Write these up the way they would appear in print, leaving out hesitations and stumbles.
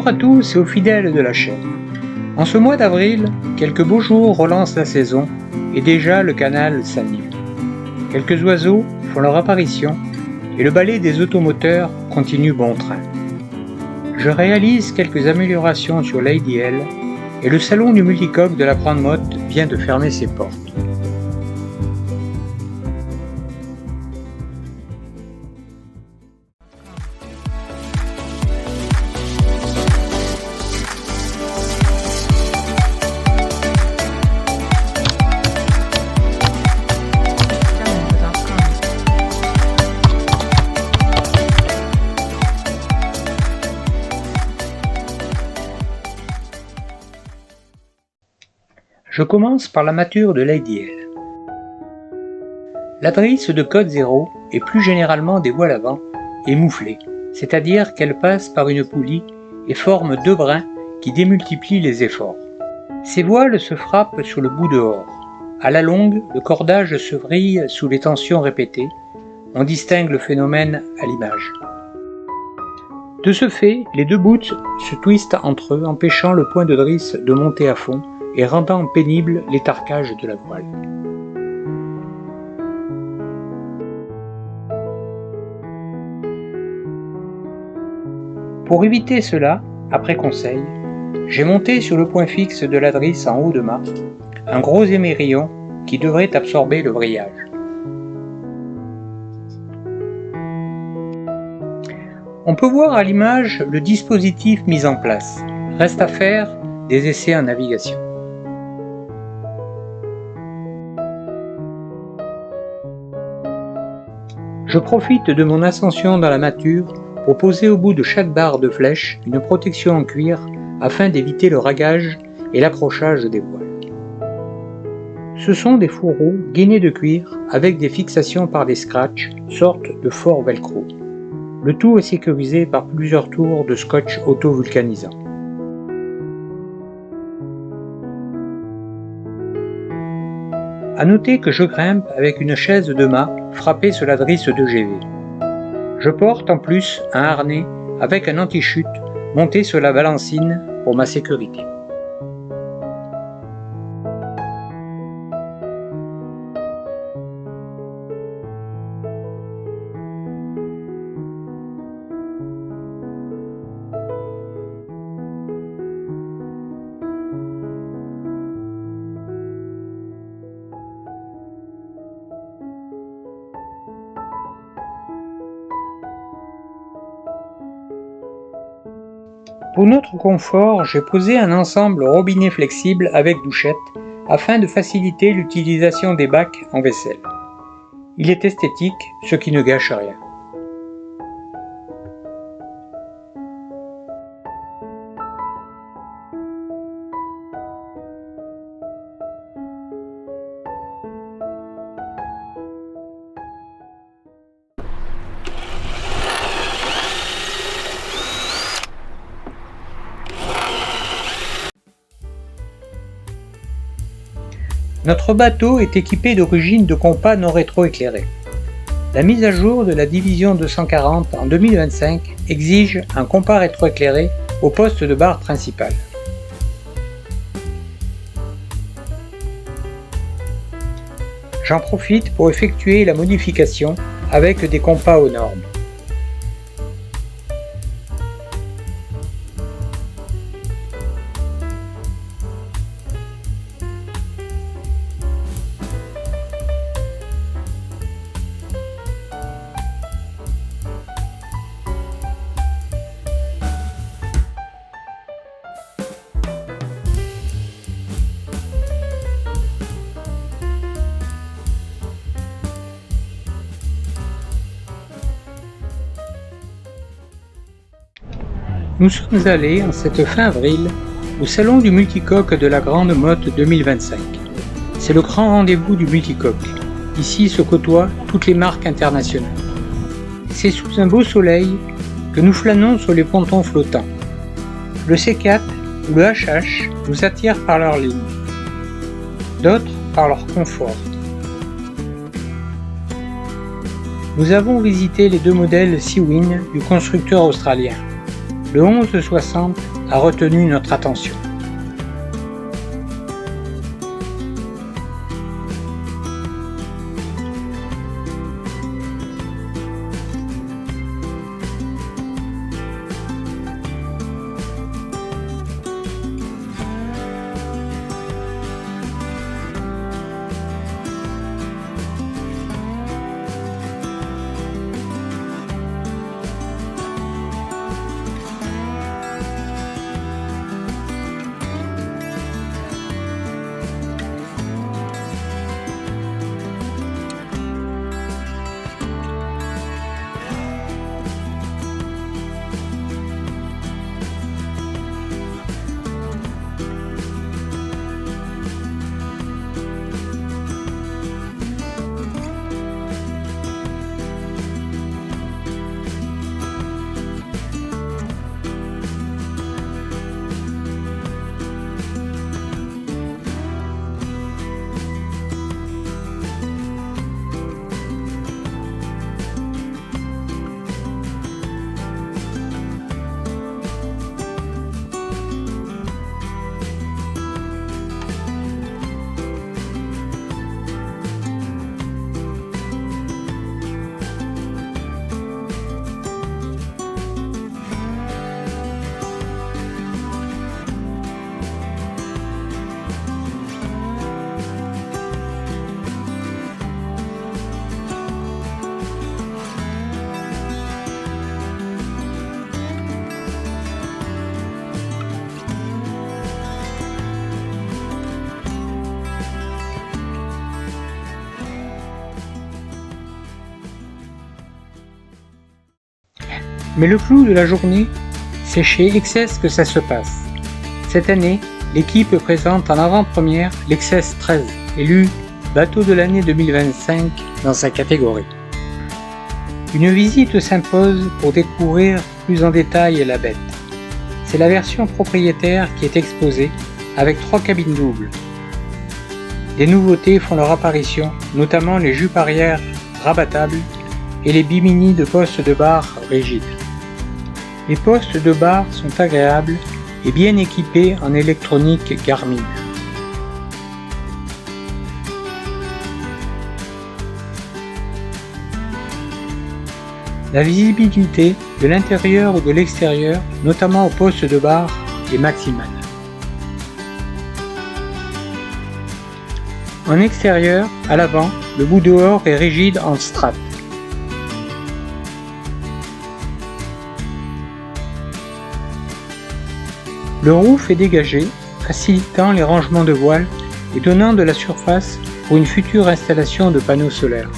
Bonjour à tous et aux fidèles de la chaîne. En ce mois d'avril, quelques beaux jours relancent la saison et déjà le canal s'anime. Quelques oiseaux font leur apparition et le ballet des automoteurs continue bon train. Je réalise quelques améliorations sur Lady L et le salon du multicoque de la Grande Motte vient de fermer ses portes. Je commence par la mâture de Lady L. La drisse de code 0 et plus généralement des voiles avant est mouflée, c'est-à-dire qu'elle passe par une poulie et forme deux brins qui démultiplient les efforts. Ces voiles se frappent sur le bout dehors. À la longue, le cordage se vrille sous les tensions répétées. On distingue le phénomène à l'image. De ce fait, les deux bouts se twistent entre eux, empêchant le point de drisse de monter à fond et rendant pénible l'étarquage de la voile. Pour éviter cela, après conseil, j'ai monté sur le point fixe de la drisse en haut de mât un gros émerillon qui devrait absorber le vrillage. On peut voir à l'image le dispositif mis en place. Reste à faire des essais en navigation. Je profite de mon ascension dans la mâture pour poser au bout de chaque barre de flèche une protection en cuir afin d'éviter le ragage et l'accrochage des voiles. Ce sont des fourreaux gainés de cuir avec des fixations par des scratchs, sorte de fort velcro. Le tout est sécurisé par plusieurs tours de scotch auto-vulcanisant. A noter que je grimpe avec une chaise de mât frappée sur la drisse de GV. Je porte en plus un harnais avec un anti-chute monté sur la balancine pour ma sécurité. Pour notre confort, j'ai posé un ensemble robinet flexible avec douchette afin de faciliter l'utilisation des bacs en vaisselle. Il est esthétique, ce qui ne gâche rien. Notre bateau est équipé d'origine de compas non rétroéclairés. La mise à jour de la division 240 en 2025 exige un compas rétroéclairé au poste de barre principale. J'en profite pour effectuer la modification avec des compas aux normes. Nous sommes allés en cette fin avril au salon du multicoque de la Grande Motte 2025. C'est le grand rendez-vous du multicoque. Ici se côtoient toutes les marques internationales. C'est sous un beau soleil que nous flânons sur les pontons flottants. Le C4 ou le HH nous attirent par leur ligne, d'autres par leur confort. Nous avons visité les deux modèles Seawind du constructeur australien. le 1160 a retenu notre attention. Mais le clou de la journée, c'est chez XS que ça se passe. Cette année, l'équipe présente en avant-première l'XS 13, élu bateau de l'année 2025 dans sa catégorie. Une visite s'impose pour découvrir plus en détail la bête. C'est la version propriétaire qui est exposée, avec 3 cabines doubles. Des nouveautés font leur apparition, notamment les jupes arrière rabattables et les bimini de postes de barre rigides. Les postes de barre sont agréables et bien équipés en électronique Garmin. La visibilité de l'intérieur ou de l'extérieur, notamment au poste de barre, est maximale. En extérieur, à l'avant, le bout dehors est rigide en strat. Le roof est dégagé, facilitant les rangements de voiles et donnant de la surface pour une future installation de panneaux solaires.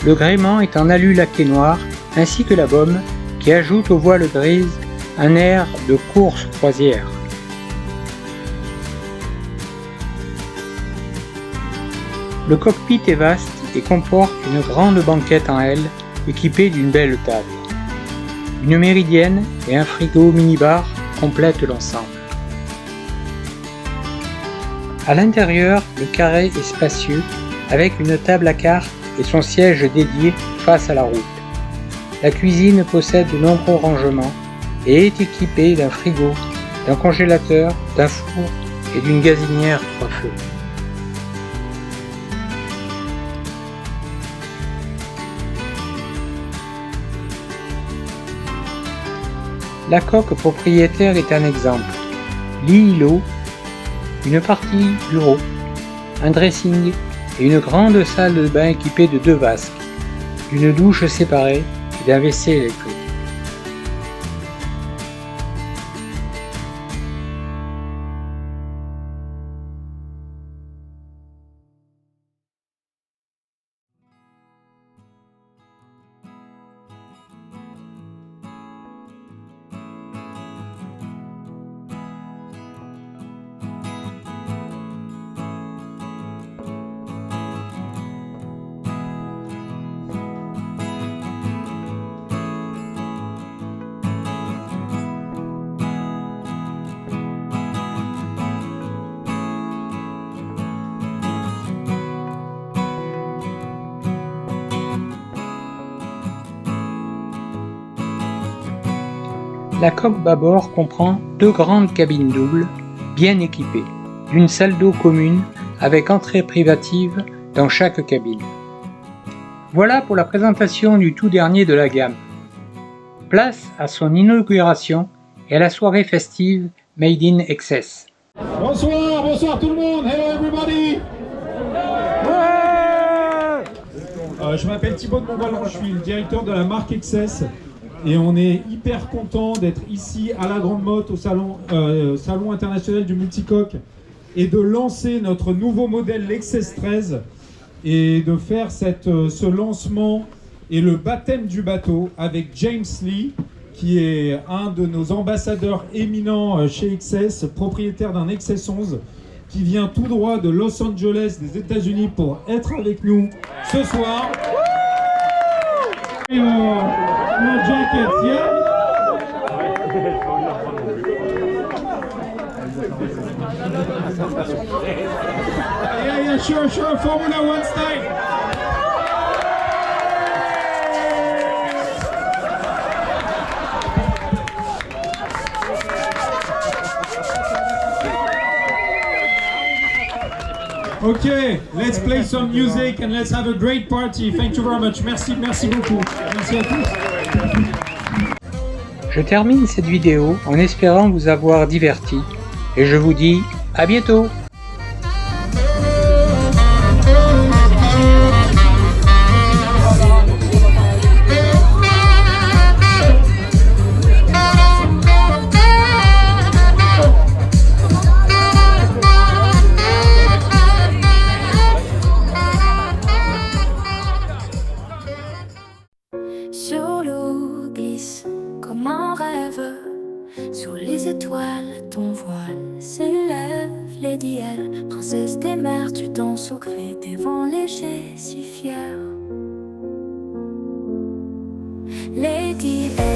Le gréement est en alu laqué noir, ainsi que la baume, qui ajoute aux voiles grises un air de course croisière. Le cockpit est vaste et comporte une grande banquette en L équipée d'une belle table. Une méridienne et un frigo minibar complètent l'ensemble. À l'intérieur, le carré est spacieux avec une table à cartes et son siège dédié face à la route. La cuisine possède de nombreux rangements et est équipée d'un frigo, d'un congélateur, d'un four et d'une gazinière 3 feux. La coque propriétaire est un exemple. Lit îlot, une partie bureau, un dressing et une grande salle de bain équipée de 2 vasques, d'une douche séparée et d'un WC électrique. La coque bâbord comprend 2 grandes cabines doubles, bien équipées, d'une salle d'eau commune avec entrée privative dans chaque cabine. Voilà pour la présentation du tout dernier de la gamme. Place à son inauguration et à la soirée festive Made in XS. Bonsoir tout le monde, hello everybody. Je m'appelle Thibaut de Montvalon, je suis le directeur de la marque XS et on est hyper content d'être ici à la Grande Motte au salon international du multicoque et de lancer notre nouveau modèle, l'XS 13, et de faire ce lancement et le baptême du bateau avec James Lee, qui est un de nos ambassadeurs éminents chez XS, propriétaire d'un XS 11, qui vient tout droit de Los Angeles, des États-Unis, pour être avec nous ce soir. Your jackets, yeah? Yeah, sure, Formula One style. Okay, let's play some music and let's have a great party. Thank you very much. Merci beaucoup. Merci à tous. Je termine cette vidéo en espérant vous avoir diverti et je vous dis à bientôt. Sur l'eau glisse comme un rêve, sous les étoiles ton voile s'élève. Lady Elle, princesse des mers, tu danses au gré des vents légers si fiers. Lady Elle.